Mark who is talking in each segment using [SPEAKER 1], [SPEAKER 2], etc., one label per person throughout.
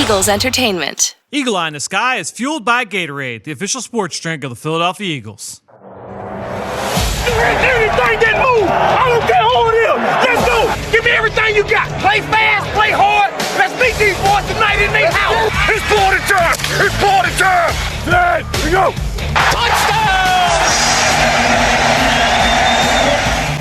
[SPEAKER 1] Eagles Entertainment.
[SPEAKER 2] Eagle Eye in the Sky is fueled by Gatorade, the official sports drink of the Philadelphia Eagles.
[SPEAKER 3] Anything that move, I don't care who it is. Let's go. Give me everything you got. Play fast, play hard. Let's meet these boys tonight in their house. It's party time. It's party time. There we go. Touchdown!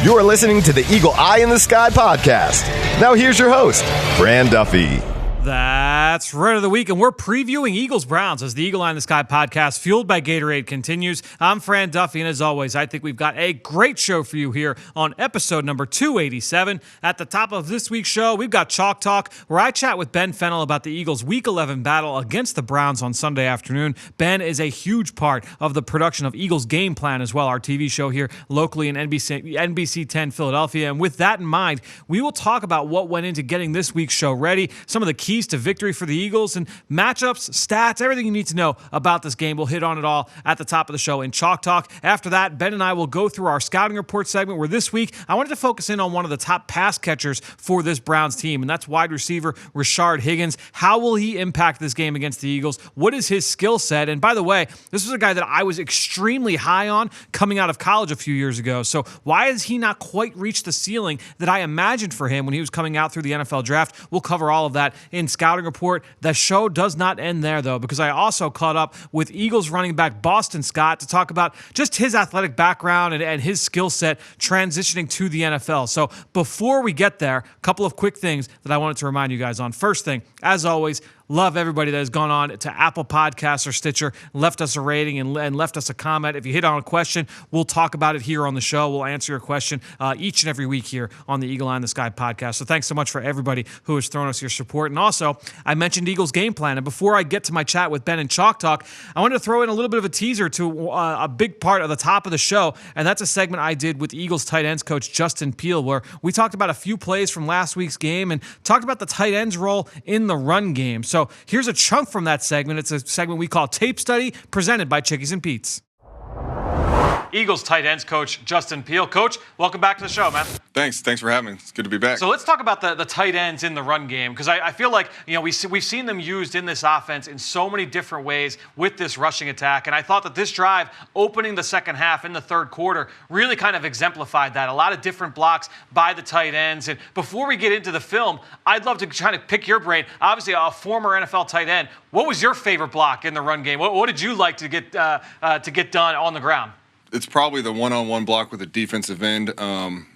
[SPEAKER 4] You're listening to the Eagle Eye in the Sky podcast. Now here's your host, Fran Duffy.
[SPEAKER 2] That's right of the week, and we're previewing Eagles-Browns as the Eagle Eye in the Sky podcast, fueled by Gatorade, continues. I'm Fran Duffy, and as always, I think we've got a great show for you here on episode number 287. At the top of this week's show, we've got Chalk Talk, where I chat with Ben Fennell about the Eagles' Week 11 battle against the Browns on Sunday afternoon. Ben is a huge part of the production of Eagles Game Plan as well, our TV show here locally in NBC 10 Philadelphia. And with that in mind, we will talk about what went into getting this week's show ready, some of the keys to victory for the Eagles, and matchups, stats, everything you need to know about this game. We'll hit on it all at the top of the show in Chalk Talk. After that, Ben and I will go through our scouting report segment, where this week I wanted to focus in on one of the top pass catchers for this Browns team, and that's wide receiver Rashard Higgins. How will he impact this game against the Eagles? What is his skill set? And by the way, this was a guy that I was extremely high on coming out of college a few years ago. So why has he not quite reached the ceiling that I imagined for him when he was coming out through the NFL draft? We'll cover all of that in scouting report. The show does not end there, though, because I also caught up with Eagles running back Boston Scott to talk about just his athletic background and his skill set transitioning to the NFL. So before we get there, a couple of quick things that I wanted to remind you guys on. First thing, as always, love everybody that has gone on to Apple Podcasts or Stitcher, left us a rating and left us a comment. If you hit on a question, we'll talk about it here on the show. We'll answer your question each and every week here on the Eagle Eye in the Sky podcast. So thanks so much for everybody who has thrown us your support. And also, I mentioned Eagles Game Plan. And before I get to my chat with Ben and Chalk Talk, I wanted to throw in a little bit of a teaser to a big part of the top of the show. And that's a segment I did with Eagles tight ends coach Justin Peele, where we talked about a few plays from last week's game and talked about the tight ends role in the run game. So here's a chunk from that segment. It's a segment we call Tape Study, presented by Chickies and Pete's. Eagles tight ends coach Justin Peele. Coach, welcome back to the show, man.
[SPEAKER 5] Thanks for having me. It's good to be back.
[SPEAKER 2] So let's talk about the tight ends in the run game, because I feel like we've seen them used in this offense in so many different ways with this rushing attack, and I thought that this drive opening the second half in the third quarter really kind of exemplified that. A lot of different blocks by the tight ends. And before we get into the film, I'd love to try to pick your brain. Obviously, a former NFL tight end. What was your favorite block in the run game? What did you like to get done on the ground?
[SPEAKER 5] It's probably the one-on-one block with a defensive end.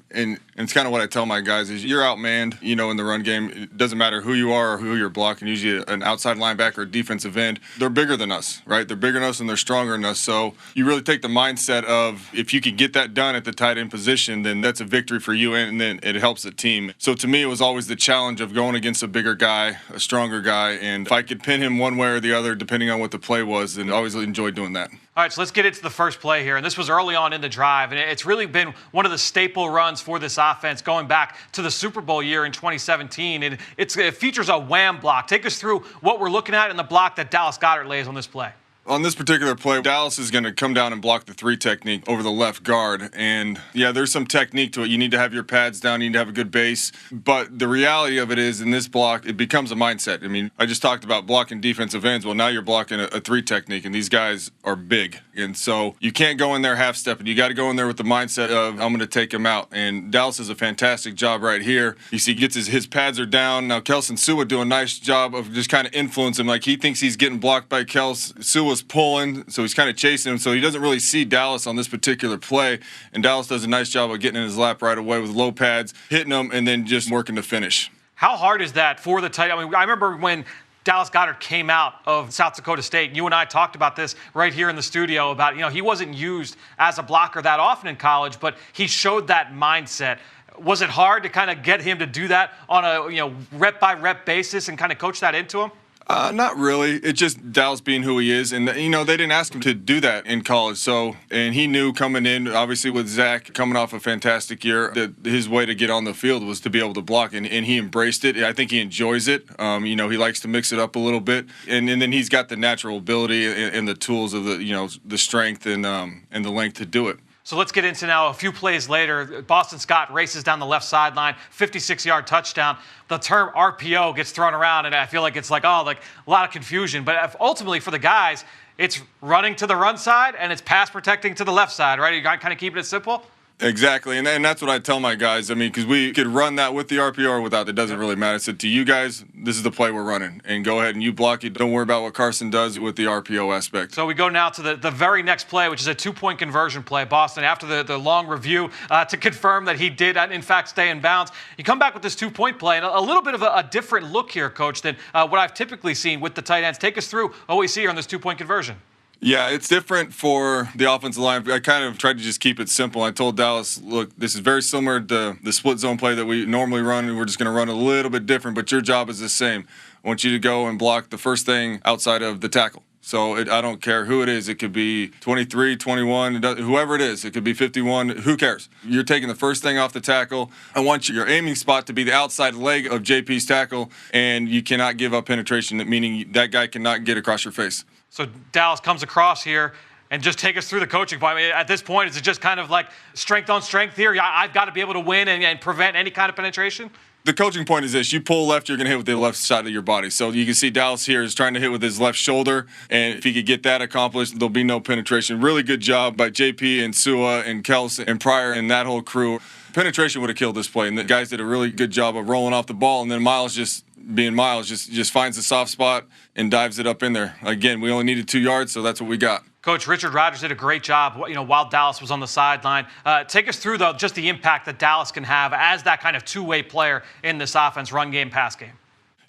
[SPEAKER 5] And it's kind of what I tell my guys is you're outmanned, in the run game. It doesn't matter who you are or who you're blocking. Usually an outside linebacker or defensive end, they're bigger than us, right? They're bigger than us and they're stronger than us. So you really take the mindset of if you can get that done at the tight end position, then that's a victory for you and then it helps the team. So to me, it was always the challenge of going against a bigger guy, a stronger guy. And if I could pin him one way or the other, depending on what the play was, then I always enjoyed doing that.
[SPEAKER 2] All right, so let's get into the first play here. And this was early on in the drive. And it's really been one of the staple runs for this offense going back to the Super Bowl year in 2017. And it features a wham block. Take us through what we're looking at in the block that Dallas Goedert lays on this play.
[SPEAKER 5] On this particular play, Dallas is going to come down and block the 3 technique over the left guard. And, yeah, there's some technique to it. You need to have your pads down. You need to have a good base. But the reality of it is, in this block, it becomes a mindset. I mean, I just talked about blocking defensive ends. Well, now you're blocking a 3 technique, and these guys are big. And so you can't go in there half-stepping. You got to go in there with the mindset of, I'm going to take him out. And Dallas does a fantastic job right here. You see, he gets his pads are down. Now, Kelson Sua do a nice job of just kind of influencing him. Like, he thinks he's getting blocked by Kels. Sua's pulling, so he's kind of chasing him, so he doesn't really see Dallas on this particular play, and Dallas does a nice job of getting in his lap right away with low pads, hitting him, and then just working to finish.
[SPEAKER 2] How hard is that for the tight end? I mean, I remember when Dallas Goedert came out of South Dakota State. You and I talked about this right here in the studio about, he wasn't used as a blocker that often in college, but he showed that mindset. Was it hard to kind of get him to do that on a rep-by-rep basis and kind of coach that into him?
[SPEAKER 5] Not really. It's just Dallas being who he is. And, they didn't ask him to do that in college. And he knew coming in, obviously with Zach coming off a fantastic year, that his way to get on the field was to be able to block. And he embraced it. I think he enjoys it. He likes to mix it up a little bit. And then he's got the natural ability and the tools of the strength and the length to do it.
[SPEAKER 2] So let's get into now a few plays later. Boston Scott races down the left sideline, 56-yard touchdown. The term RPO gets thrown around, and I feel like it's like a lot of confusion. But ultimately for the guys, it's running to the run side and it's pass protecting to the left side, right? You got kind of keeping it simple?
[SPEAKER 5] Exactly, and that's what I tell my guys. I mean, because we could run that with the RPO or without. It doesn't really matter. So to you guys, this is the play we're running, and go ahead and you block it. Don't worry about what Carson does with the RPO aspect.
[SPEAKER 2] So we go now to the very next play, which is a 2-point conversion play. Boston, after the long review to confirm that he did, in fact, stay in bounds, you come back with this 2-point play, and a little bit of a different look here, Coach, than what I've typically seen with the tight ends. Take us through what we see here on this 2-point conversion.
[SPEAKER 5] Yeah, it's different for the offensive line. I kind of tried to just keep it simple. I told Dallas, look, this is very similar to the split zone play that we normally run, and we're just going to run a little bit different, but your job is the same. I want you to go and block the first thing outside of the tackle. So I don't care who it is. It could be 23, 21, whoever it is. It could be 51. Who cares? You're taking the first thing off the tackle. I want your aiming spot to be the outside leg of JP's tackle, and you cannot give up penetration, meaning that guy cannot get across your face.
[SPEAKER 2] So Dallas comes across here, and just take us through the coaching point. I mean, at this point, is it just kind of like strength on strength here? I've got to be able to win and prevent any kind of penetration?
[SPEAKER 5] The coaching point is this. You pull left, you're going to hit with the left side of your body. So you can see Dallas here is trying to hit with his left shoulder, and if he could get that accomplished, there'll be no penetration. Really good job by JP and Sua and Kels and Pryor and that whole crew. Penetration would have killed this play, and the guys did a really good job of rolling off the ball, and then Miles just finds the soft spot and dives it up in there. Again, we only needed 2 yards, so that's what we got.
[SPEAKER 2] Coach, Richard Rodgers did a great job, while Dallas was on the sideline. Take us through, though, just the impact that Dallas can have as that kind of two-way player in this offense, run game, pass game.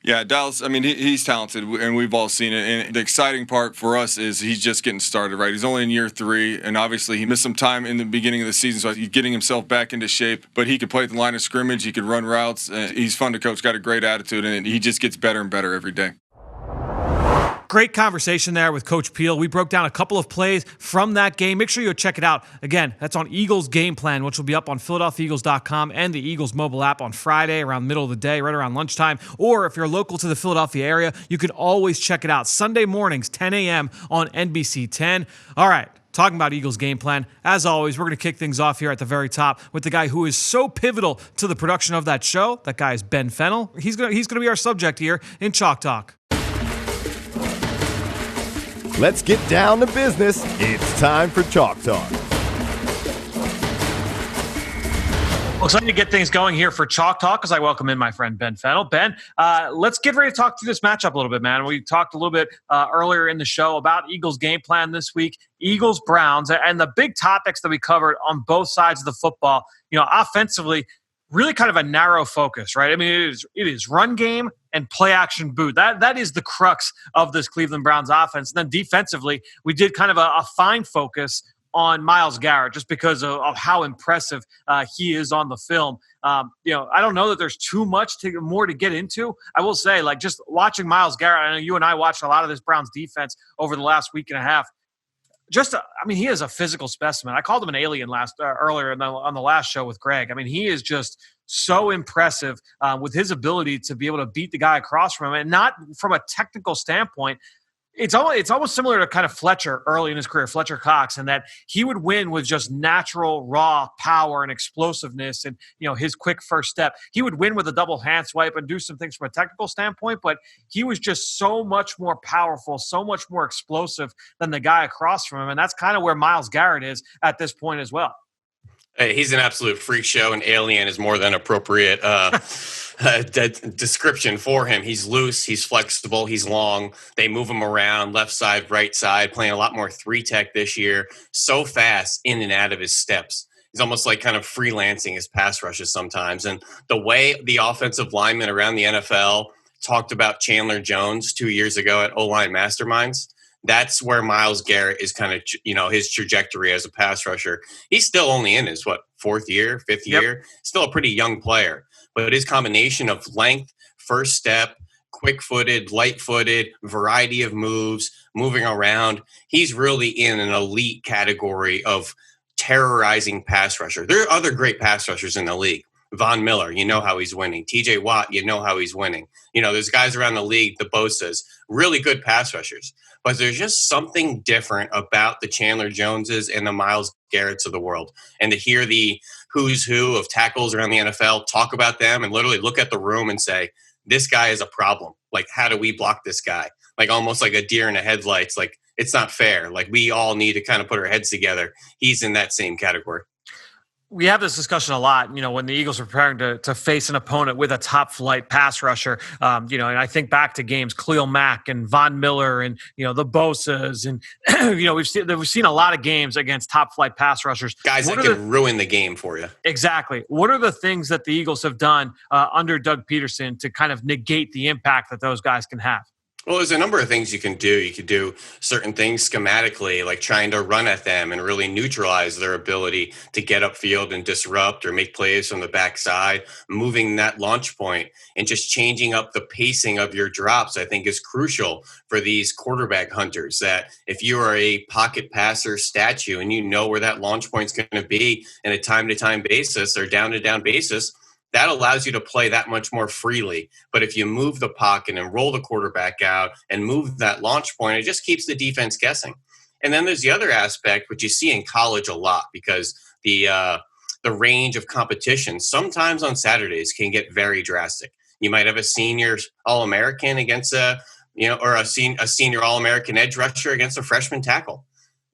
[SPEAKER 5] Yeah, Dallas, I mean, he's talented, and we've all seen it. And the exciting part for us is he's just getting started, right? He's only in year 3, and obviously he missed some time in the beginning of the season, so he's getting himself back into shape. But he could play at the line of scrimmage. He could run routes. He's fun to coach, got a great attitude, and he just gets better and better every day.
[SPEAKER 2] Great conversation there with Coach Peele. We broke down a couple of plays from that game. Make sure you check it out. Again, that's on Eagles Game Plan, which will be up on PhiladelphiaEagles.com and the Eagles mobile app on Friday around middle of the day, right around lunchtime. Or if you're local to the Philadelphia area, you can always check it out Sunday mornings, 10 a.m. on NBC 10. All right. Talking about Eagles Game Plan, as always, we're going to kick things off here at the very top with the guy who is so pivotal to the production of that show. That guy is Ben Fennell. He's going to be our subject here in Chalk Talk.
[SPEAKER 4] Let's get down to business. It's time for Chalk Talk.
[SPEAKER 2] Well, excited to get things going here for Chalk Talk as I welcome in my friend Ben Fennell. Ben, let's get ready to talk through this matchup a little bit, man. We talked a little bit earlier in the show about Eagles game plan this week, Eagles-Browns, and the big topics that we covered on both sides of the football. Offensively, really kind of a narrow focus, right? I mean, it is run game and play action boot. That is the crux of this Cleveland Browns offense. And then defensively, we did kind of a fine focus on Myles Garrett just because of how impressive he is on the film. I don't know that there's too much more to get into. I will say, just watching Myles Garrett, I know you and I watched a lot of this Browns defense over the last week and a half. He is a physical specimen. I called him an alien earlier on the last show with Greg. I mean, he is just so impressive with his ability to be able to beat the guy across from him, and not from a technical standpoint. It's almost similar to kind of Fletcher early in his career, Fletcher Cox, in that he would win with just natural, raw power and explosiveness and, his quick first step. He would win with a double hand swipe and do some things from a technical standpoint, but he was just so much more powerful, so much more explosive than the guy across from him. And that's kind of where Myles Garrett is at this point as well.
[SPEAKER 1] He's an absolute freak show, and alien is more than appropriate description for him. He's loose, he's flexible, he's long. They move him around left side, right side, playing a lot more 3-tech this year. So fast in and out of his steps. He's almost like kind of freelancing his pass rushes sometimes. And the way the offensive linemen around the NFL talked about Chandler Jones 2 years ago at O-Line Masterminds, that's where Myles Garrett is kind of, his trajectory as a pass rusher. He's still only in his, fifth year? Still a pretty young player. But his combination of length, first step, quick-footed, light-footed, variety of moves, moving around, he's really in an elite category of terrorizing pass rusher. There are other great pass rushers in the league. Von Miller, you know how he's winning. TJ Watt, you know how he's winning. There's guys around the league, the Bosas, really good pass rushers. But there's just something different about the Chandler Joneses and the Myles Garretts of the world. And to hear the who's who of tackles around the NFL talk about them and literally look at the room and say, this guy is a problem. Like, how do we block this guy? Like, almost like a deer in the headlights. Like, it's not fair. Like, we all need to kind of put our heads together. He's in that same category.
[SPEAKER 2] We have this discussion a lot, when the Eagles are preparing to face an opponent with a top flight pass rusher, and I think back to games, Khalil Mack and Von Miller and, the Bosas and, we've seen a lot of games against top flight pass rushers.
[SPEAKER 1] Guys that can ruin the game for you.
[SPEAKER 2] Exactly. What are the things that the Eagles have done under Doug Peterson to kind of negate the impact that those guys can have?
[SPEAKER 1] Well, there's a number of things you can do. You could do certain things schematically, like trying to run at them and really neutralize their ability to get upfield and disrupt or make plays from the backside. Moving that launch point and just changing up the pacing of your drops, I think, is crucial for these quarterback hunters. That if you are a pocket passer statue and you know where that launch point is going to be in a time-to-time basis or down-to-down basis, that allows you to play that much more freely. But if you move the pocket and roll the quarterback out and move that launch point, it just keeps the defense guessing. And then there's the other aspect, which you see in college a lot, because the range of competition sometimes on Saturdays can get very drastic. You might have a senior All-American against a senior All-American edge rusher against a freshman tackle.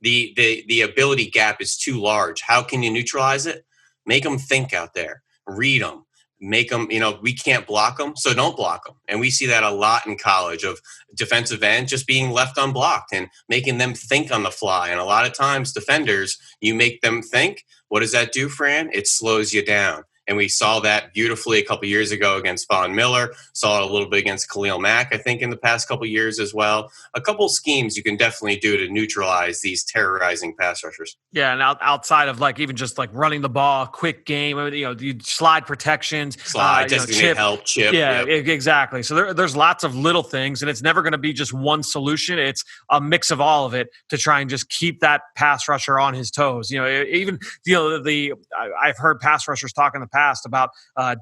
[SPEAKER 1] The ability gap is too large. How can you neutralize it? Make them think out there. Read them, make them, we can't block them, so don't block them. And we see that a lot in college of defensive end just being left unblocked and making them think on the fly. And a lot of times defenders, you make them think. What does that do, Fran? It slows you down. And we saw that beautifully a couple years ago against Von Miller, saw it a little bit against Khalil Mack, I think, in the past couple years as well. A couple schemes you can definitely do to neutralize these terrorizing pass rushers.
[SPEAKER 2] Yeah, and outside of even just running the ball, quick game, you slide protections.
[SPEAKER 1] Designate help, chip.
[SPEAKER 2] Yeah, exactly. So there's lots of little things, and it's never going to be just one solution. It's a mix of all of it to try and just keep that pass rusher on his toes. I've heard pass rushers talk in the past about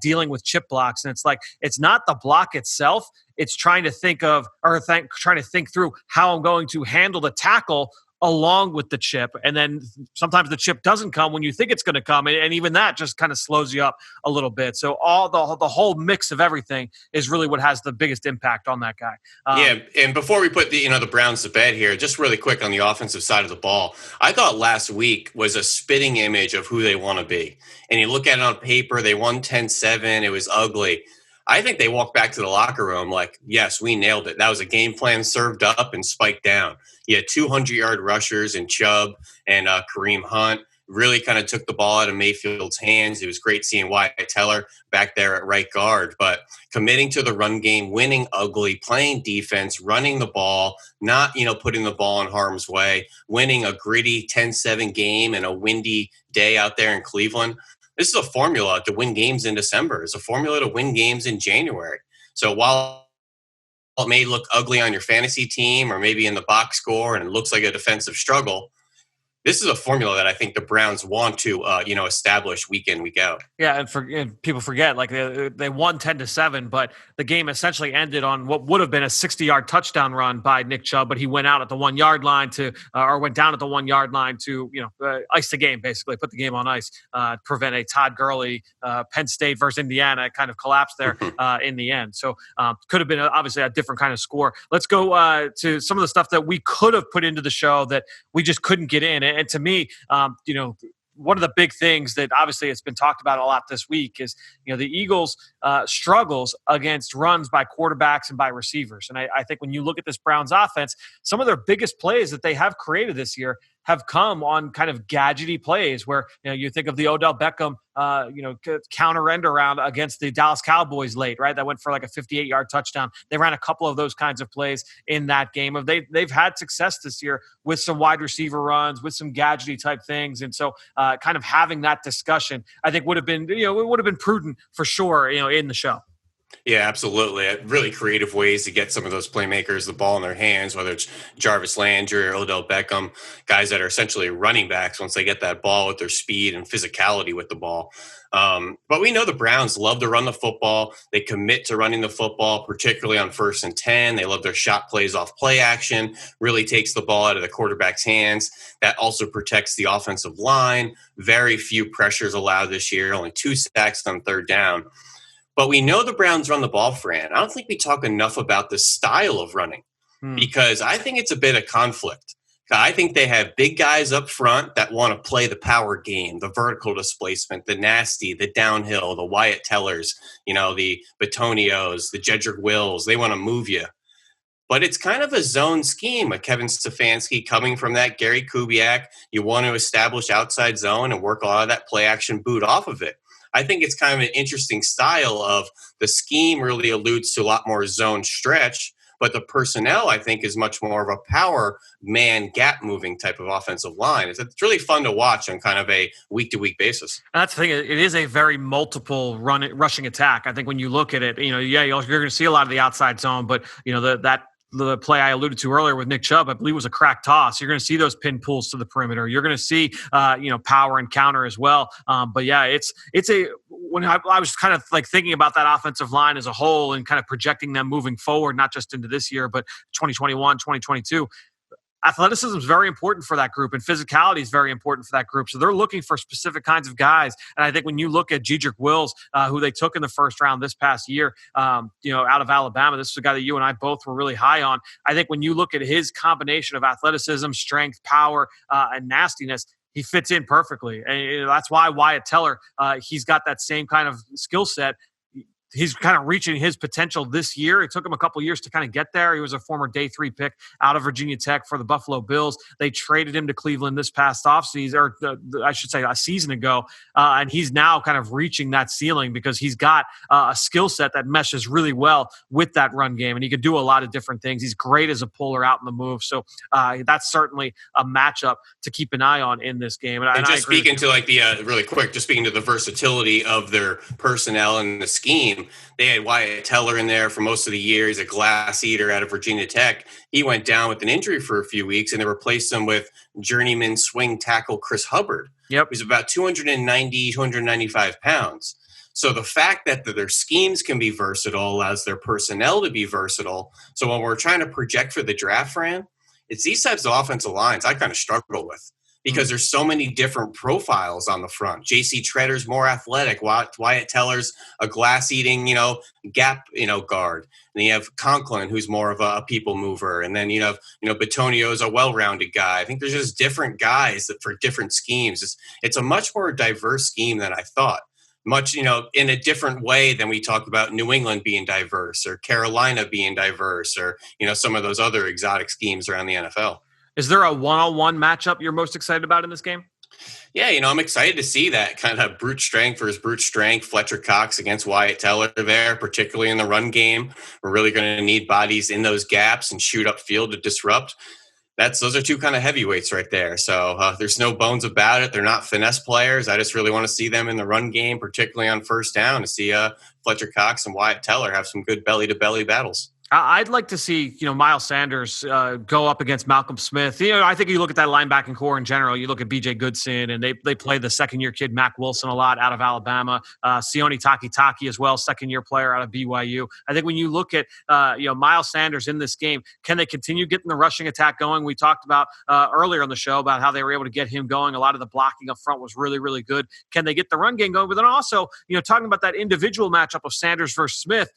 [SPEAKER 2] dealing with chip blocks, and it's not the block itself. It's trying to think through how I'm going to handle the tackle along with the chip. And then sometimes the chip doesn't come when you think it's going to come. And even that just kind of slows you up a little bit. So all the whole mix of everything is really what has the biggest impact on that guy.
[SPEAKER 1] And before we put the Browns to bed here, just really quick on the offensive side of the ball, I thought last week was a spitting image of who they want to be. And you look at it on paper, they won 10-7. It was ugly. I think they walked back to the locker room like, yes, we nailed it. That was a game plan served up and spiked down. You had 200-yard rushers in Chubb and Kareem Hunt. Really kind of took the ball out of Mayfield's hands. It was great seeing Wyatt Teller back there at right guard. But committing to the run game, winning ugly, playing defense, running the ball, not putting the ball in harm's way, winning a gritty 10-7 game and a windy day out there in Cleveland. This is a formula to win games in December. It's a formula to win games in January. So while it may look ugly on your fantasy team or maybe in the box score and it looks like a defensive struggle, this is a formula that I think the Browns want to, establish week in, week out.
[SPEAKER 2] Yeah, and people forget, they won 10-7, but the game essentially ended on what would have been a 60-yard touchdown run by Nick Chubb, but he went out at the 1 yard line went down at the 1 yard line to, ice the game, basically, put the game on ice, prevent a Todd Gurley, Penn State versus Indiana kind of collapse there in the end. So could have been obviously a different kind of score. Let's go to some of the stuff that we could have put into the show that we just couldn't get in. And to me, one of the big things that obviously it's been talked about a lot this week is, the Eagles' struggles against runs by quarterbacks and by receivers. And I think when you look at this Browns offense, some of their biggest plays that they have created this year have come on kind of gadgety plays where, you think of the Odell Beckham, counter end around against the Dallas Cowboys late, right? That went for like a 58-yard touchdown. They ran a couple of those kinds of plays in that game. They've had success this year with some wide receiver runs, with some gadgety type things. And so kind of having that discussion, I think would have been, it would have been prudent for sure, in the show.
[SPEAKER 1] Yeah, absolutely. Really creative ways to get some of those playmakers the ball in their hands, whether it's Jarvis Landry or Odell Beckham, guys that are essentially running backs once they get that ball with their speed and physicality with the ball. But we know the Browns love to run the football. They commit to running the football, particularly on 1st and 10. They love their shot plays off play action, really takes the ball out of the quarterback's hands. That also protects the offensive line. Very few pressures allowed this year, only 2 sacks on 3rd down. But we know the Browns run the ball, Fran. I don't think we talk enough about the style of running because I think it's a bit of conflict. I think they have big guys up front that want to play the power game, the vertical displacement, the nasty, the downhill, the Wyatt Tellers, the Batonios, the Jedrick Wills. They want to move you. But it's kind of a zone scheme with Kevin Stefanski coming from that Gary Kubiak. You want to establish outside zone and work a lot of that play action boot off of it. I think it's kind of an interesting style of the scheme really alludes to a lot more zone stretch, but the personnel I think is much more of a power man gap moving type of offensive line. It's really fun to watch on kind of a week to week basis.
[SPEAKER 2] That's the thing. It is a very multiple rushing attack. I think when you look at it, you're going to see a lot of the outside zone, but the play I alluded to earlier with Nick Chubb, I believe, was a crack toss. You're going to see those pin pulls to the perimeter. You're going to see, power and counter as well. But yeah, when I was kind of like thinking about that offensive line as a whole and kind of projecting them moving forward, not just into this year, but 2021, 2022. Athleticism is very important for that group, and physicality is very important for that group. So they're looking for specific kinds of guys. And I think when you look at Jedrick Wills, who they took in the 1st round this past year, out of Alabama, this is a guy that you and I both were really high on. I think when you look at his combination of athleticism, strength, power, and nastiness, he fits in perfectly. And that's why Wyatt Teller, he's got that same kind of skill set. He's kind of reaching his potential this year. It took him a couple years to kind of get there. He was a former day 3 pick out of Virginia Tech for the Buffalo Bills. They traded him to Cleveland this past offseason, or I should say a season ago. And he's now kind of reaching that ceiling because he's got a skill set that meshes really well with that run game. And he could do a lot of different things. He's great as a puller out in the move. So that's certainly a matchup to keep an eye on in this game.
[SPEAKER 1] And just speaking to really quick, just speaking to the versatility of their personnel and the scheme, they had Wyatt Teller in there for most of the year. He's a glass eater out of Virginia Tech. He went down with an injury for a few weeks, and they replaced him with journeyman swing tackle Chris Hubbard.
[SPEAKER 2] Yep.
[SPEAKER 1] He's about 295 pounds. So the fact that their schemes can be versatile allows their personnel to be versatile. So when we're trying to project for the draft, Fran, it's these types of offensive lines I kind of struggle with. Because there's so many different profiles on the front. J.C. Tretter's more athletic. Wyatt Teller's a glass-eating, gap, guard. And you have Conklin, who's more of a people mover. And then you have, Batonio's a well-rounded guy. I think there's just different guys for different schemes. It's a much more diverse scheme than I thought. Much, in a different way than we talked about New England being diverse or Carolina being diverse or, some of those other exotic schemes around the NFL.
[SPEAKER 2] Is there a one-on-one matchup you're most excited about in this game?
[SPEAKER 1] Yeah, I'm excited to see that kind of brute strength versus brute strength. Fletcher Cox against Wyatt Teller there, particularly in the run game. We're really going to need bodies in those gaps and shoot upfield to disrupt. Those are two kind of heavyweights right there. So there's no bones about it. They're not finesse players. I just really want to see them in the run game, particularly on 1st down, to see Fletcher Cox and Wyatt Teller have some good belly-to-belly battles.
[SPEAKER 2] I'd like to see, Miles Sanders go up against Malcolm Smith. I think you look at that linebacking core in general. You look at B.J. Goodson, and they play the second-year kid Mac Wilson a lot out of Alabama. Sione Takitaki as well, second-year player out of BYU. I think when you look at Miles Sanders in this game, can they continue getting the rushing attack going? We talked about earlier on the show about how they were able to get him going. A lot of the blocking up front was really, really good. Can they get the run game going? But then also, talking about that individual matchup of Sanders versus Smith,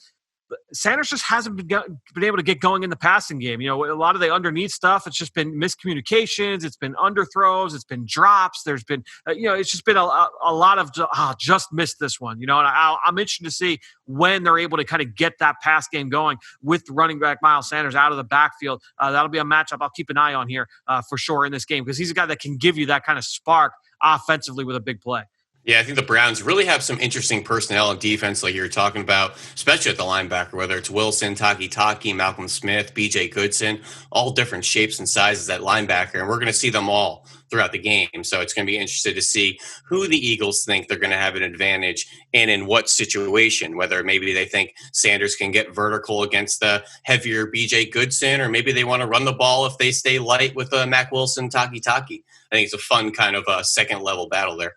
[SPEAKER 2] Sanders just hasn't been able to get going in the passing game. A lot of the underneath stuff, it's just been miscommunications. It's been underthrows. It's been drops. There's been, it's just been a lot of just missed this one. And I'm interested to see when they're able to kind of get that pass game going with running back Miles Sanders out of the backfield. That'll be a matchup I'll keep an eye on here for sure in this game because he's a guy that can give you that kind of spark offensively with a big play.
[SPEAKER 1] Yeah, I think the Browns really have some interesting personnel and defense, like you were talking about, especially at the linebacker, whether it's Wilson, Taki, Malcolm Smith, BJ Goodson, all different shapes and sizes at linebacker. And we're going to see them all throughout the game. So it's going to be interesting to see who the Eagles think they're going to have an advantage and in what situation, whether maybe they think Sanders can get vertical against the heavier BJ Goodson, or maybe they want to run the ball if they stay light with Mac Wilson, Taki. I think it's a fun kind of second level battle there.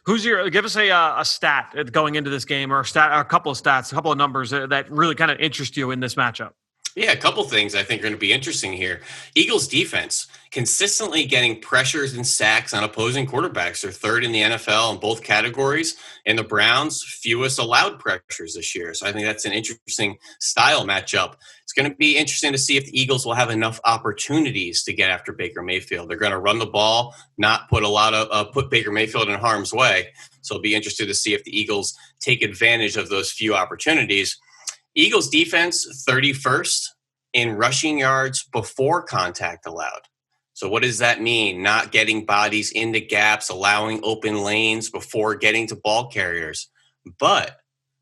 [SPEAKER 2] Give us a stat going into this game, or a couple of stats, a couple of numbers that really kind of interest you in this matchup.
[SPEAKER 1] Yeah, a couple things I think are going to be interesting here. Eagles defense consistently getting pressures and sacks on opposing quarterbacks. They're third in the NFL in both categories, and the Browns fewest allowed pressures this year. So I think that's an interesting style matchup. It's going to be interesting to see if the Eagles will have enough opportunities to get after Baker Mayfield. They're going to run the ball, not put Baker Mayfield in harm's way. So it'll be interesting to see if the Eagles take advantage of those few opportunities. Eagles defense 31st in rushing yards before contact allowed. So what does that mean? Not getting bodies into gaps, allowing open lanes before getting to ball carriers. But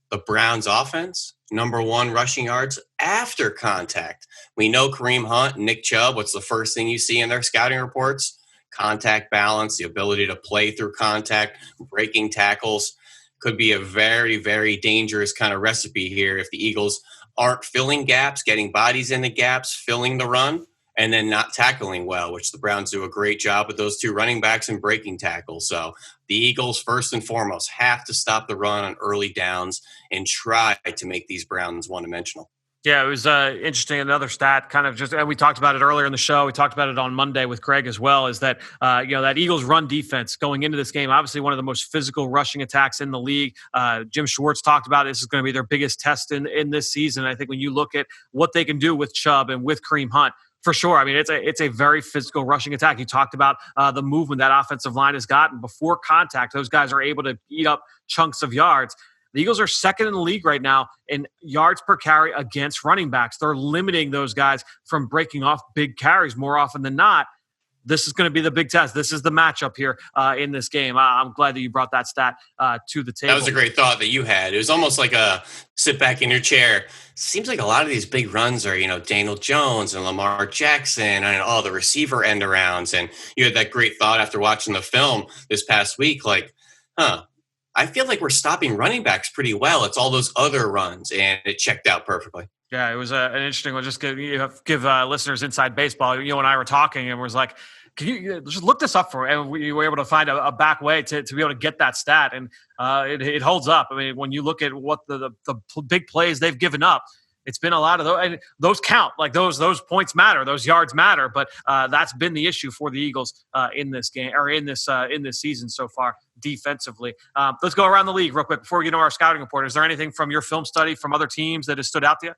[SPEAKER 1] the Browns offense, number 1 rushing yards after contact. We know Kareem Hunt, Nick Chubb, what's the first thing you see in their scouting reports? Contact balance, the ability to play through contact, breaking tackles. Could be a very, very dangerous kind of recipe here if the Eagles aren't filling gaps, getting bodies in the gaps, filling the run, and then not tackling well, which the Browns do a great job with those 2 running backs and breaking tackles. So the Eagles, first and foremost, have to stop the run on early downs and try to make these Browns one-dimensional.
[SPEAKER 2] Yeah, it was interesting. Another stat, kind of just, and we talked about it earlier in the show. We talked about it on Monday with Greg as well, is that, that Eagles run defense going into this game, obviously one of the most physical rushing attacks in the league. Jim Schwartz talked about this is going to be their biggest test in this season. I think when you look at what they can do with Chubb and with Kareem Hunt, for sure. I mean, it's a very physical rushing attack. You talked about the movement that offensive line has gotten before contact. Those guys are able to eat up chunks of yards. The Eagles are second in the league right now in yards per carry against running backs. They're limiting those guys from breaking off big carries more often than not. This is going to be the big test. This is the matchup here in this game. I'm glad that you brought that stat to the table.
[SPEAKER 1] That was a great thought that you had. It was almost like a sit back in your chair. Seems like a lot of these big runs are, Daniel Jones and Lamar Jackson and the receiver end arounds. And you had that great thought after watching the film this past week, like, I feel like we're stopping running backs pretty well. It's all those other runs, and it checked out perfectly.
[SPEAKER 2] Yeah, it was an interesting one. Just give listeners inside baseball. You and I were talking, and was like, can you just look this up for me? And we were able to find a back way to be able to get that stat, and it holds up. I mean, when you look at what the big plays they've given up, it's been a lot of those, and those count. Like those points matter, those yards matter. But that's been the issue for the Eagles in this game, or in this season so far defensively. Let's go around the league real quick before we get into our scouting report. Is there anything from your film study from other teams that has stood out to you?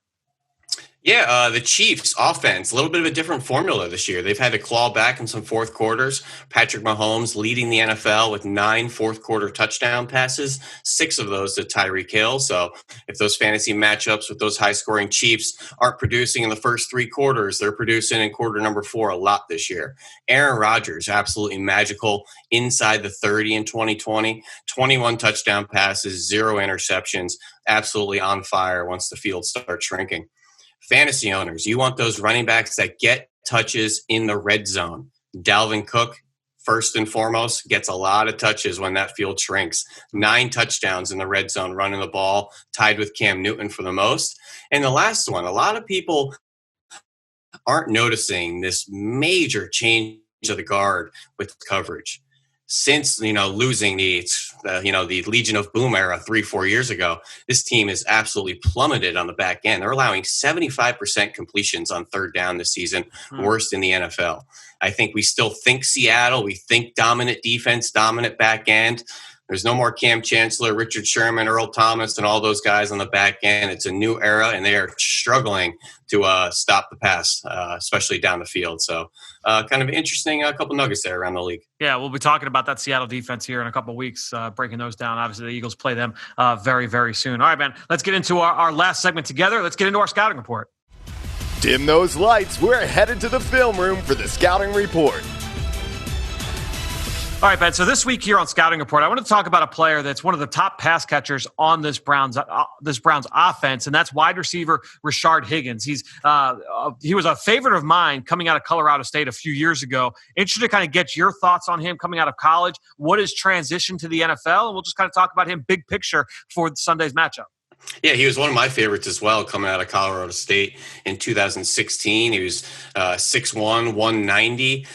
[SPEAKER 1] Yeah, the Chiefs offense, a little bit of a different formula this year. They've had to claw back in some fourth quarters. Patrick Mahomes leading the NFL with 9 fourth-quarter touchdown passes, 6 of those to Tyreek Hill. So if those fantasy matchups with those high-scoring Chiefs aren't producing in the first 3 quarters, they're producing in quarter number 4 a lot this year. Aaron Rodgers, absolutely magical inside the 30 in 2020, 21 touchdown passes, 0 interceptions, absolutely on fire once the field starts shrinking. Fantasy owners, you want those running backs that get touches in the red zone. Dalvin Cook, first and foremost, gets a lot of touches when that field shrinks. 9 touchdowns in the red zone running the ball, tied with Cam Newton for the most. And the last one, a lot of people aren't noticing this major change of the guard with coverage. Since, losing the Legion of Boom era 3-4 years ago, this team is absolutely plummeted on the back end. They're allowing 75% completions on third down this season, worst in the NFL. I think we still think Seattle. We think dominant defense, dominant back end. There's no more Cam Chancellor, Richard Sherman, Earl Thomas, and all those guys on the back end. It's a new era, and they are struggling to stop the pass, especially down the field. So kind of interesting couple nuggets there around the league.
[SPEAKER 2] Yeah, we'll be talking about that Seattle defense here in a couple of weeks, breaking those down. Obviously, the Eagles play them very, very soon. All right, man, let's get into our last segment together. Let's get into our scouting report.
[SPEAKER 4] Dim those lights. We're headed to the film room for the scouting report.
[SPEAKER 2] All right, Ben. So this week here on Scouting Report, I want to talk about a player that's one of the top pass catchers on this Browns offense, and that's wide receiver Rashard Higgins. He was a favorite of mine coming out of Colorado State a few years ago. Interested to kind of get your thoughts on him coming out of college. What is transition to the NFL? And we'll just kind of talk about him big picture for Sunday's matchup.
[SPEAKER 1] Yeah, he was one of my favorites as well coming out of Colorado State in 2016. He was 6'1", 190.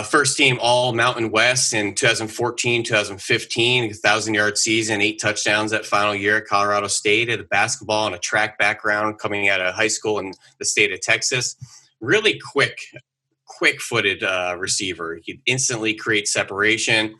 [SPEAKER 1] First team All Mountain West in 2014, 2015, 1,000-yard season, 8 touchdowns that final year at Colorado State. Had a basketball and a track background coming out of high school in the state of Texas. Really quick-footed receiver. He'd instantly create separation.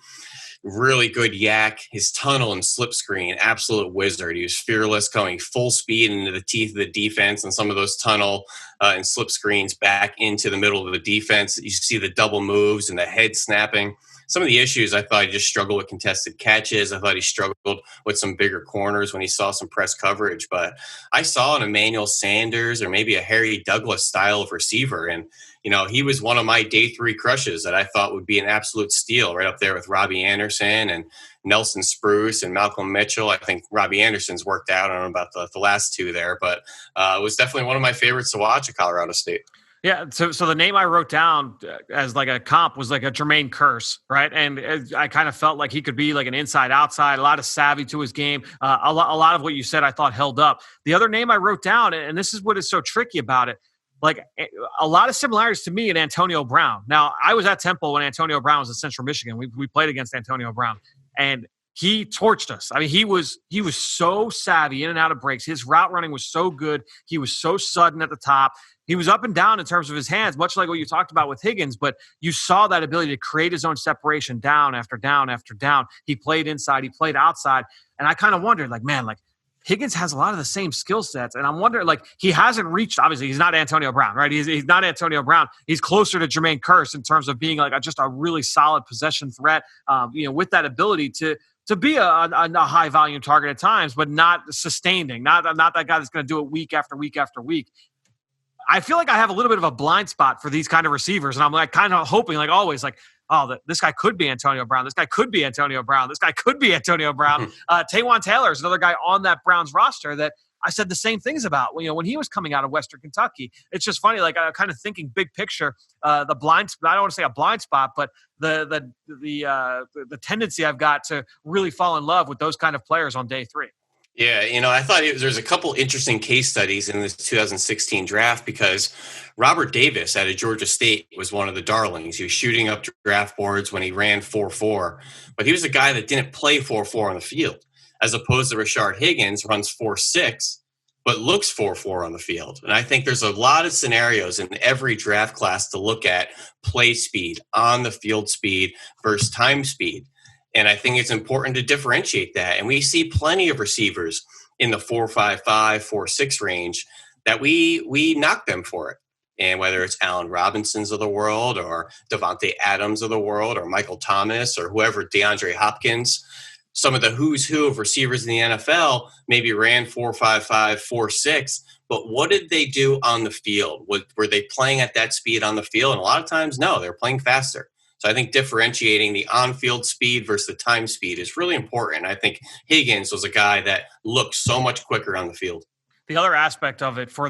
[SPEAKER 1] Really good yak. His tunnel and slip screen, absolute wizard. He was fearless, going full speed into the teeth of the defense and some of those tunnel and slip screens back into the middle of the defense. You see the double moves and the head snapping. Some of the issues, I thought he just struggled with contested catches. I thought he struggled with some bigger corners when he saw some press coverage. But I saw an Emmanuel Sanders or maybe a Harry Douglas style of receiver. And, he was one of my day 3 crushes that I thought would be an absolute steal, right up there with Robbie Anderson and Nelson Spruce and Malcolm Mitchell. I think Robbie Anderson's worked out. I don't know about the last 2 there, but it was definitely one of my favorites to watch at Colorado State.
[SPEAKER 2] Yeah, so the name I wrote down as like a comp was like a Jermaine Kearse, right? And I kind of felt like he could be like an inside-outside, a lot of savvy to his game. A lot of what you said I thought held up. The other name I wrote down, and this is what is so tricky about it, like a lot of similarities to me and Antonio Brown. Now, I was at Temple when Antonio Brown was at Central Michigan. We played against Antonio Brown, and he torched us. I mean, he was so savvy in and out of breaks. His route running was so good. He was so sudden at the top. He was up and down in terms of his hands, much like what you talked about with Higgins, but you saw that ability to create his own separation down after down after down. He played inside, he played outside, and I kind of wondered, like, man, like, Higgins has a lot of the same skill sets, and I'm wondering, like, he hasn't reached, obviously, he's not Antonio Brown, right? He's not Antonio Brown. He's closer to Jermaine Kearse in terms of being, like, just a really solid possession threat, with that ability to be a high-volume target at times, but not sustaining, not that guy that's going to do it week after week after week. I feel like I have a little bit of a blind spot for these kind of receivers, and I'm like kind of hoping, like always, like, this guy could be Antonio Brown. This guy could be Antonio Brown. This guy could be Antonio Brown. Tajuan Taylor is another guy on that Browns roster that I said the same things about. When he was coming out of Western Kentucky. It's just funny, like I'm kind of thinking big picture. The blind spot, I don't want to say a blind spot, but the tendency I've got to really fall in love with those kind of players on day 3.
[SPEAKER 1] Yeah, I thought there's a couple interesting case studies in this 2016 draft because Robert Davis out of Georgia State was one of the darlings. He was shooting up draft boards when he ran 4.4, but he was a guy that didn't play 4.4 on the field, as opposed to Rashard Higgins runs 4.6, but looks 4.4 on the field. And I think there's a lot of scenarios in every draft class to look at play speed, on the field speed versus time speed. And I think it's important to differentiate that. And we see plenty of receivers in the 4.55, 4.6 range that we knock them for it. And whether it's Allen Robinsons of the world or Devontae Adams of the world or Michael Thomas or whoever, DeAndre Hopkins, some of the who's who of receivers in the NFL maybe ran 4.55, 4.6. But what did they do on the field? Were they playing at that speed on the field? And a lot of times, no, they're playing faster. So I think differentiating the on-field speed versus the time speed is really important. I think Higgins was a guy that looked so much quicker on the field.
[SPEAKER 2] The other aspect of it for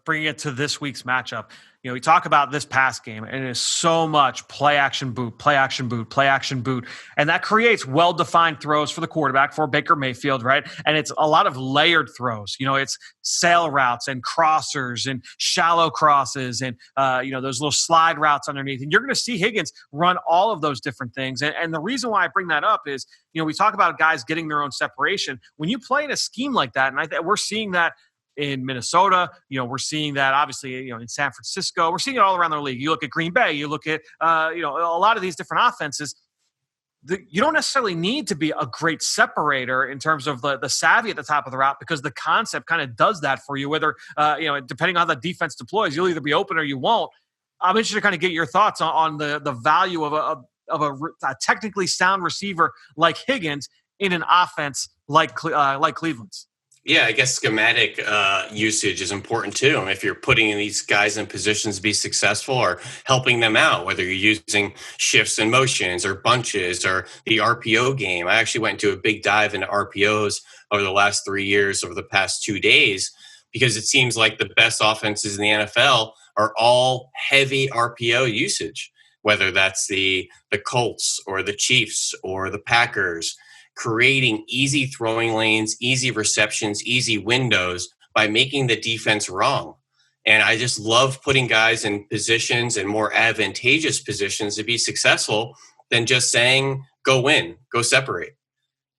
[SPEAKER 2] bringing it to this week's matchup, we talk about this pass game and it is so much play action boot, play action boot, play action boot. And that creates well-defined throws for the quarterback, for Baker Mayfield, right? And it's a lot of layered throws. It's sail routes and crossers and shallow crosses and, those little slide routes underneath. And you're going to see Higgins run all of those different things. And the reason why I bring that up is, we talk about guys getting their own separation. When you play in a scheme like that, and we're seeing that in Minnesota, we're seeing that obviously, in San Francisco, we're seeing it all around the league. You look at Green Bay, you look at, a lot of these different offenses. You don't necessarily need to be a great separator in terms of the savvy at the top of the route because the concept kind of does that for you. Whether, depending on how the defense deploys, you'll either be open or you won't. I'm interested to kind of get your thoughts on the value of a technically sound receiver like Higgins in an offense like Cleveland's.
[SPEAKER 1] Yeah, I guess schematic usage is important too. And if you're putting these guys in positions to be successful or helping them out, whether you're using shifts and motions or bunches or the RPO game. I actually went into a big dive into RPOs over the last 3 years, over the past 2 days, because it seems like the best offenses in the NFL are all heavy RPO usage, whether that's the Colts or the Chiefs or the Packers, creating easy throwing lanes, easy receptions, easy windows by making the defense wrong. And I just love putting guys in positions and more advantageous positions to be successful than just saying, go win, go separate.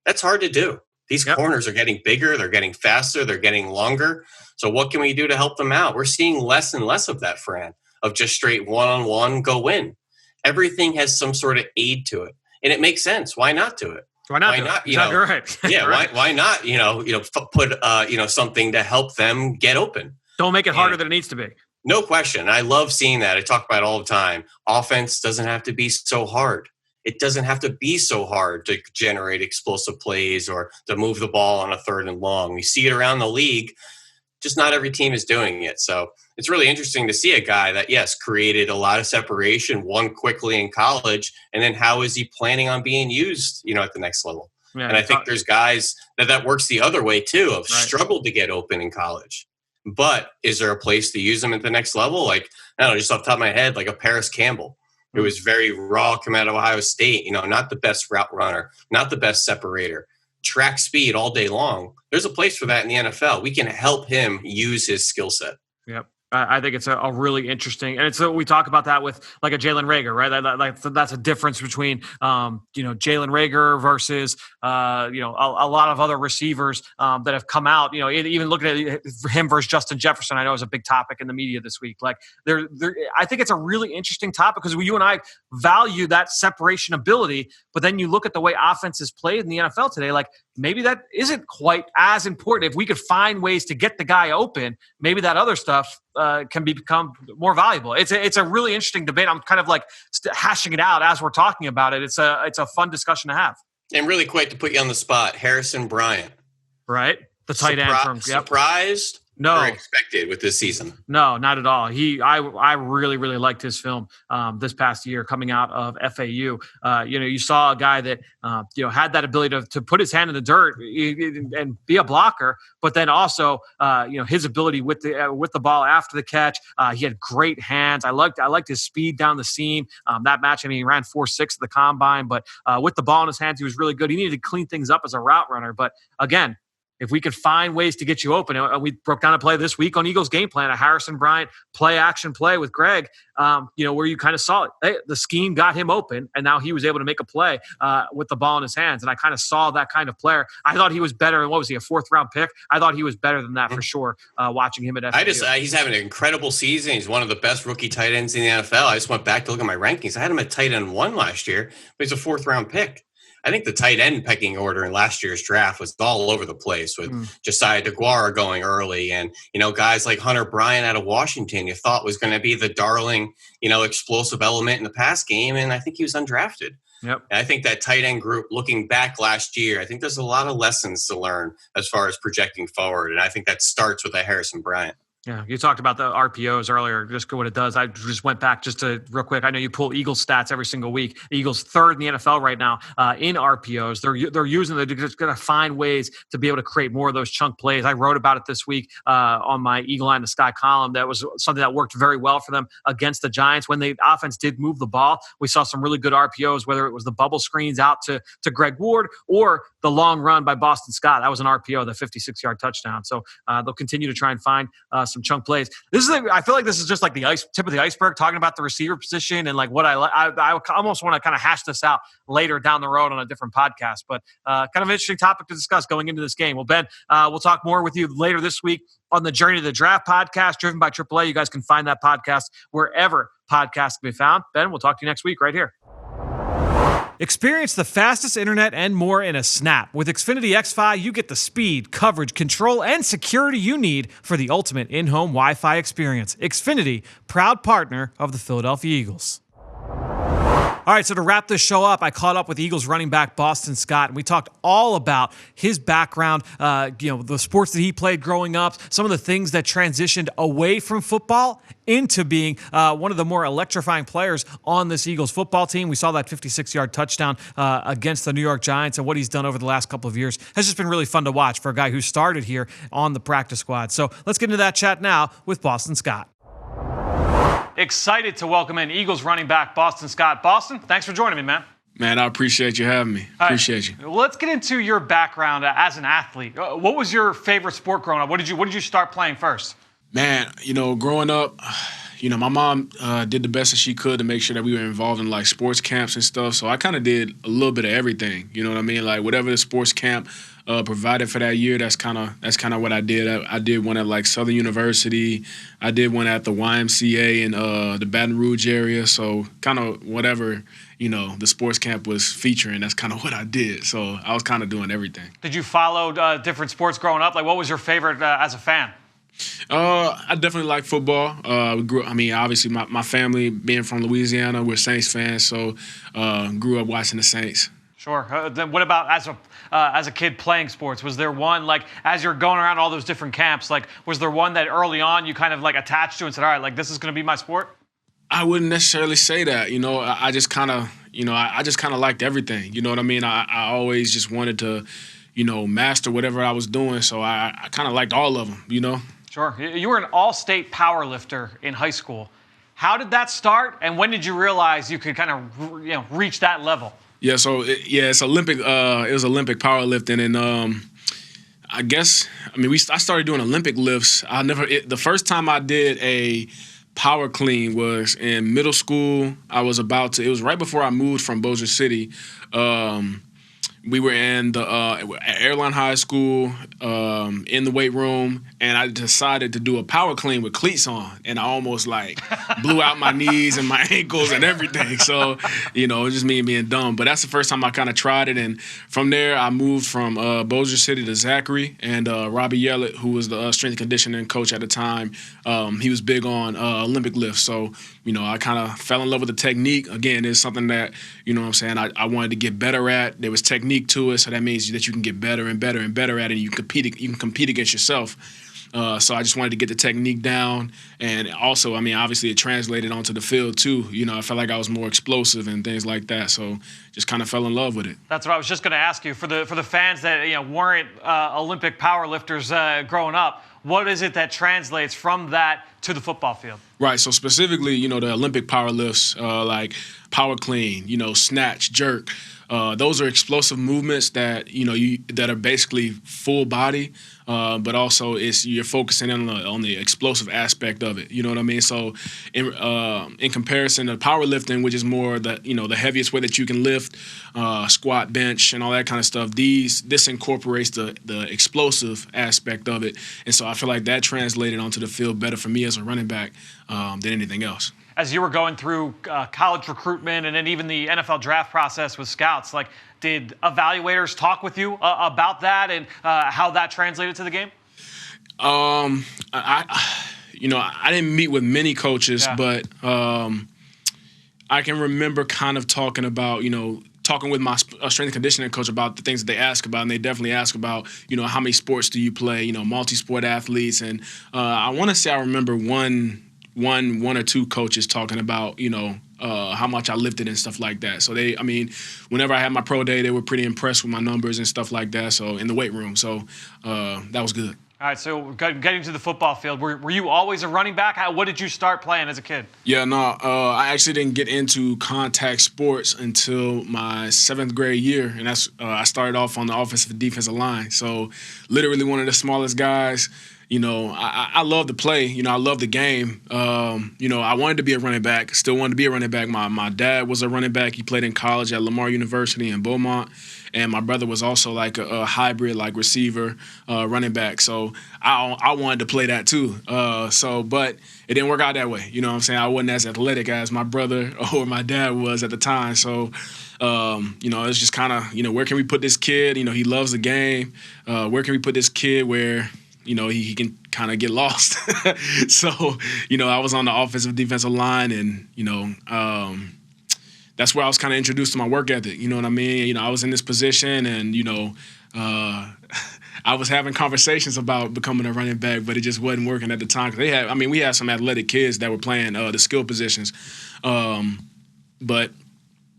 [SPEAKER 1] That's hard to do. These corners are getting bigger, they're getting faster, they're getting longer. So what can we do to help them out? We're seeing less and less of that, Fran, of just straight one-on-one, go win. Everything has some sort of aid to it. And it makes sense. Why not do it?
[SPEAKER 2] Why not? Right.
[SPEAKER 1] Yeah.
[SPEAKER 2] Right.
[SPEAKER 1] Why not? Put something to help them get open.
[SPEAKER 2] Don't make it harder than it needs to be.
[SPEAKER 1] No question. I love seeing that. I talk about it all the time. Offense doesn't have to be so hard. It doesn't have to be so hard to generate explosive plays or to move the ball on a 3rd and long. We see it around the league. Just not every team is doing it. So it's really interesting to see a guy that, yes, created a lot of separation, won quickly in college, and then how is he planning on being used, at the next level? Yeah, and I think there's guys that works the other way too, of struggled to get open in college. But is there a place to use them at the next level? Like, I don't know, just off the top of my head, like a Paris Campbell, who was very raw coming out of Ohio State, not the best route runner, not the best separator, track speed all day long. There's a place for that in the NFL. We can help him use his skill set.
[SPEAKER 2] Yep. I think it's a really interesting, and we talk about that with like a Jalen Reagor, right? That's a difference between, Jalen Reagor versus, a lot of other receivers that have come out. Even looking at him versus Justin Jefferson, I know is a big topic in the media this week. Like, I think it's a really interesting topic because you and I value that separation ability, but then you look at the way offense is played in the NFL today. Like, maybe that isn't quite as important. If we could find ways to get the guy open, maybe that other stuff can become more valuable. It's a really interesting debate. I'm kind of like hashing it out as we're talking about it. It's a fun discussion to have.
[SPEAKER 1] And really quick to put you on the spot, Harrison Bryant,
[SPEAKER 2] right? The tight end from
[SPEAKER 1] surprised.
[SPEAKER 2] No,
[SPEAKER 1] or expected with this season.
[SPEAKER 2] No, not at all. I really, really liked his film this past year coming out of FAU. You saw a guy that had that ability to put his hand in the dirt and be a blocker, but then also his ability with the ball after the catch. He had great hands. I liked his speed down the seam. That match, he ran 4.6 at the combine, but with the ball in his hands, he was really good. He needed to clean things up as a route runner, but again, if we could find ways to get you open, and we broke down a play this week on Eagles Game Plan, a Harrison Bryant play-action play with Greg, where you kind of saw it. The scheme got him open, and now he was able to make a play with the ball in his hands. And I kind of saw that kind of player. I thought he was better. What was he, a 4th-round pick? I thought he was better than that for sure, watching him at FAU.
[SPEAKER 1] He's having an incredible season. He's one of the best rookie tight ends in the NFL. I just went back to look at my rankings. I had him at tight end 1 last year, but he's a 4th-round pick. I think the tight end pecking order in last year's draft was all over the place with Josiah DeGuara going early and, guys like Hunter Bryant out of Washington you thought was going to be the darling, explosive element in the pass game. And I think he was undrafted.
[SPEAKER 2] Yep.
[SPEAKER 1] And I think that tight end group looking back last year, I think there's a lot of lessons to learn as far as projecting forward. And I think that starts with a Harrison Bryant.
[SPEAKER 2] Yeah, you talked about the RPOs earlier, just what it does. I just went back just to real quick. I know you pull Eagles stats every single week. The Eagles 3rd in the NFL right now in RPOs. They're using they're just going to find ways to be able to create more of those chunk plays. I wrote about it this week on my Eagle Eye in the Sky column. That was something that worked very well for them against the Giants. When the offense did move the ball, we saw some really good RPOs, whether it was the bubble screens out to Greg Ward or the long run by Boston Scott. That was an RPO, the 56-yard touchdown. So they'll continue to try and find some chunk plays. I feel like this is just like the tip of the iceberg, talking about the receiver position and like what I almost want to kind of hash this out later down the road on a different podcast. But kind of an interesting topic to discuss going into this game. Well, Ben, we'll talk more with you later this week on the Journey to the Draft podcast, driven by AAA. You guys can find that podcast wherever podcasts can be found. Ben, we'll talk to you next week right here.
[SPEAKER 6] Experience the fastest internet and more in a snap. With Xfinity XFi, you get the speed, coverage, control, and security you need for the ultimate in-home Wi-Fi experience. Xfinity, proud partner of the Philadelphia Eagles.
[SPEAKER 2] All right, so to wrap this show up, I caught up with Eagles running back Boston Scott, and we talked all about his background, the sports that he played growing up, some of the things that transitioned away from football into being one of the more electrifying players on this Eagles football team. We saw that 56-yard touchdown against the New York Giants, and what he's done over the last couple of years has just been really fun to watch for a guy who started here on the practice squad. So let's get into that chat now with Boston Scott. Excited to welcome in Eagles running back Boston Scott. Boston, thanks for joining me, man.
[SPEAKER 7] Man, I appreciate you having me. Appreciate you.
[SPEAKER 2] Let's get into your background as an athlete. What was your favorite sport growing up? What did you start playing first?
[SPEAKER 7] Man, growing up, my mom did the best that she could to make sure that we were involved in like sports camps and stuff. So I kind of did a little bit of everything. You know what I mean? Like whatever the sports camp provided for that year, that's kind of what I did. I did one at like Southern University. I did one at the YMCA in the Baton Rouge area. So kind of whatever the sports camp was featuring, that's kind of what I did. So I was kind of doing everything.
[SPEAKER 2] Did you follow different sports growing up? Like what was your favorite as a fan?
[SPEAKER 7] I definitely like football. Obviously my family being from Louisiana, we're Saints fans, so grew up watching the Saints.
[SPEAKER 2] Sure. Then what about as a kid playing sports? Was there one, like, as you're going around all those different camps, like, was there one that early on you kind of, like, attached to and said, all right, like, this is going to be my sport?
[SPEAKER 7] I wouldn't necessarily say that. I just kind of, I just kind of liked everything. You know what I mean? I always just wanted to, master whatever I was doing, so I kind of liked all of them,
[SPEAKER 2] Sure. You were an all-state power lifter in high school. How did that start, and when did you realize you could kind of, reach that level?
[SPEAKER 7] Yeah, so it's Olympic. It was Olympic powerlifting, and I started doing Olympic lifts. The first time I did a power clean was in middle school. It was right before I moved from Bossier City. We were in the Airline High School in the weight room, and I decided to do a power clean with cleats on, and I almost blew out my knees and my ankles and everything. So, it was just me being dumb. But that's the first time I kind of tried it, and from there I moved from Bossier City to Zachary, and Robbie Yellett, who was the strength and conditioning coach at the time, he was big on Olympic lifts. So, I kind of fell in love with the technique. Again, it's something that, I wanted to get better at. There was technique to it, so that means that you can get better and better and better at it, and you can compete against yourself. So I just wanted to get the technique down, and also, obviously it translated onto the field too. I felt like I was more explosive and things like that, so just kind of fell in love with it.
[SPEAKER 2] That's what I was just going to ask you. For the fans that weren't Olympic powerlifters growing up, what is it that translates from that to the football field? Right.
[SPEAKER 7] So specifically, the Olympic power lifts, like power clean, snatch, jerk. Those are explosive movements that that are basically full body, but also you're focusing on the explosive aspect of it. You know what I mean? So in comparison to powerlifting, which is more the heaviest way that you can lift, squat, bench, and all that kind of stuff, this incorporates the explosive aspect of it, and so I feel like that translated onto the field better for me as a running back than anything else.
[SPEAKER 2] As you were going through college recruitment and then even the NFL draft process with scouts, did evaluators talk with you about that and how that translated to the game?
[SPEAKER 7] I didn't meet with many coaches, but I can remember kind of talking about, talking with my strength and conditioning coach about the things that they ask about, and they definitely ask about, how many sports do you play, multi-sport athletes, and I want to say I remember one or two coaches talking about, how much I lifted and stuff like that. So whenever I had my pro day, they were pretty impressed with my numbers and stuff like that. So in the weight room, so that was good.
[SPEAKER 2] All right, so getting to the football field, were you always a running back? What did you start playing as a kid?
[SPEAKER 7] Yeah, no, I actually didn't get into contact sports until my 7th grade year, and that's I started off on the offensive and defensive line. So literally one of the smallest guys. I love to play. I love the game. I wanted to be a running back. Still wanted to be a running back. My dad was a running back. He played in college at Lamar University in Beaumont. And my brother was also like a hybrid, like receiver, running back. So I wanted to play that too. But it didn't work out that way. You know what I'm saying? I wasn't as athletic as my brother or my dad was at the time. So, it's just kind of, where can we put this kid? He loves the game. Where can we put this kid where he can kind of get lost. So, I was on the offensive defensive line, and, that's where I was kind of introduced to my work ethic. You know what I mean? You know, I was in this position, and I was having conversations about becoming a running back, but it just wasn't working at the time. We had some athletic kids that were playing the skill positions, but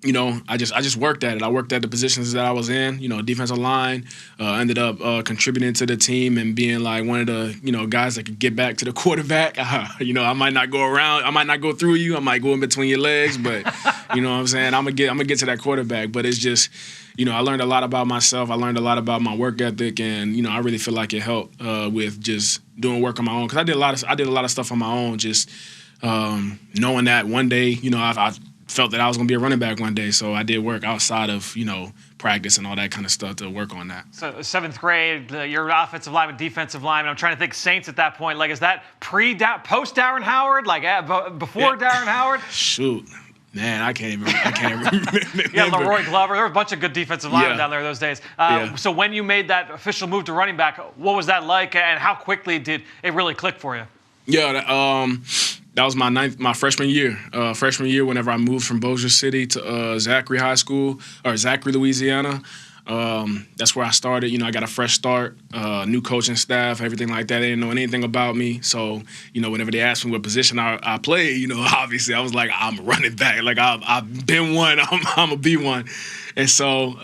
[SPEAKER 7] you know, I just worked at it. I worked at the positions that I was in. You know, defensive line. Ended up contributing to the team and being like one of the guys that could get back to the quarterback. You know, I might not go around. I might not go through you. I might go in between your legs, but you know what I'm saying. I'm gonna get to that quarterback. But it's just, you know, I learned a lot about myself. I learned a lot about my work ethic, and you know, I really feel like it helped with just doing work on my own, because I did a lot of stuff on my own. Just knowing that one day, you know, I felt that I was going to be a running back one day, so I did work outside of, you know, practice and all that kind of stuff to work on that.
[SPEAKER 6] So 7th grade, you're offensive lineman, defensive lineman. I'm trying to think Saints at that point. Like, is that post Darren Howard? Like before Darren Howard?
[SPEAKER 7] Shoot. Man, I can't even remember.
[SPEAKER 6] Yeah, Leroy Glover. There were a bunch of good defensive linemen down there those days. So when you made that official move to running back, what was that like, and how quickly did it really click for you?
[SPEAKER 7] Yeah, that was my freshman year. Whenever I moved from Bossier City to Zachary High School, or Zachary, Louisiana. That's where I started. You know, I got a fresh start, new coaching staff, everything like that. They didn't know anything about me. So, you know, whenever they asked me what position I played, you know, obviously I was like, I'm a running back. Like, I've been one, I'm a be one. And so,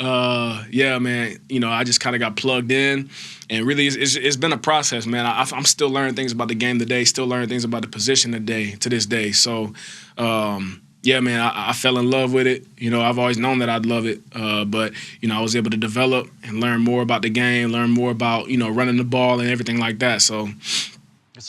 [SPEAKER 7] yeah, man, you know, I just kind of got plugged in. And really, it's been a process, man. I'm still learning things about the game today, still learning things about the position today, to this day. So, yeah, man, I fell in love with it. You know, I've always known that I'd love it. But, you know, I was able to develop and learn more about the game, learn more about, you know, running the ball and everything like that. So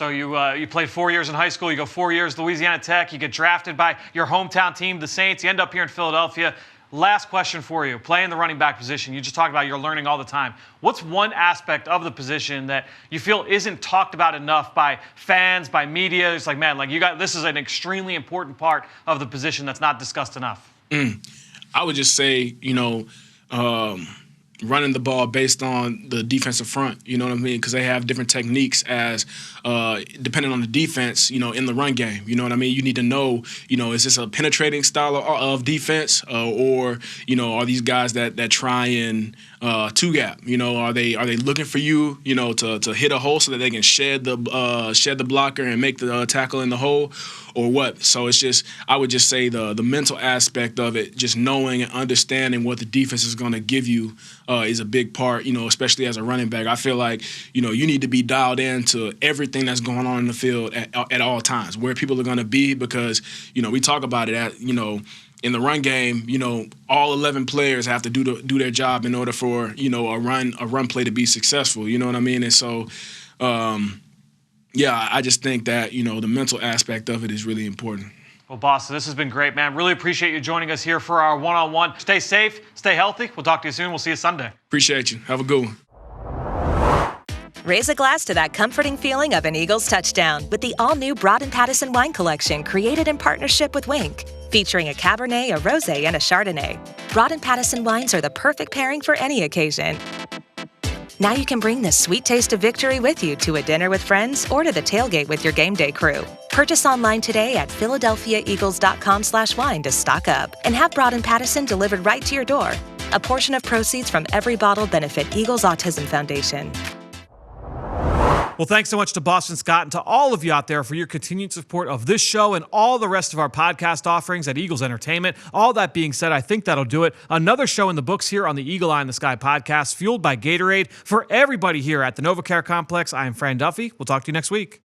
[SPEAKER 6] you played 4 years in high school. You go 4 years Louisiana Tech. You get drafted by your hometown team, the Saints. You end up here in Philadelphia. Last question for you. Playing the running back position, you just talked about you're learning all the time. What's one aspect of the position that you feel isn't talked about enough by fans, by media? It's like, man, like this is an extremely important part of the position that's not discussed enough.
[SPEAKER 7] I would just say, you know, running the ball based on the defensive front, you know what I mean? Because they have different techniques as depending on the defense, you know, in the run game. You know what I mean? You need to know, you know, is this a penetrating style of defense or, you know, are these guys that try and two-gap? You know, are they looking for you, you know, to hit a hole so that they can shed the blocker and make the tackle in the hole, or what? So it's just, I would just say the mental aspect of it, just knowing and understanding what the defense is going to give you is a big part, you know, especially as a running back. I feel like, you know, you need to be dialed into everything that's going on in the field at all times, where people are going to be, because, you know, we talk about it you know, in the run game, you know, all 11 players have to do their job in order for, you know, a run play to be successful. You know what I mean? And so, yeah, I just think that, you know, the mental aspect of it is really important.
[SPEAKER 6] Well, boss, this has been great, man. Really appreciate you joining us here for our one-on-one. Stay safe, stay healthy. We'll talk to you soon. We'll see you Sunday.
[SPEAKER 7] Appreciate you. Have a good one.
[SPEAKER 8] Raise a glass to that comforting feeling of an Eagles touchdown with the all-new Broad & Pattison wine collection created in partnership with Wink, featuring a Cabernet, a Rosé, and a Chardonnay. Broad & Pattison wines are the perfect pairing for any occasion. Now you can bring the sweet taste of victory with you to a dinner with friends or to the tailgate with your game day crew. Purchase online today at philadelphiaeagles.com/wine to stock up and have Broad & Pattison delivered right to your door. A portion of proceeds from every bottle benefit Eagles Autism Foundation.
[SPEAKER 2] Well, thanks so much to Boston Scott and to all of you out there for your continued support of this show and all the rest of our podcast offerings at Eagles Entertainment. All that being said, I think that'll do it. Another show in the books here on the Eagle Eye in the Sky podcast, fueled by Gatorade. For everybody here at the NovaCare Complex, I am Fran Duffy. We'll talk to you next week.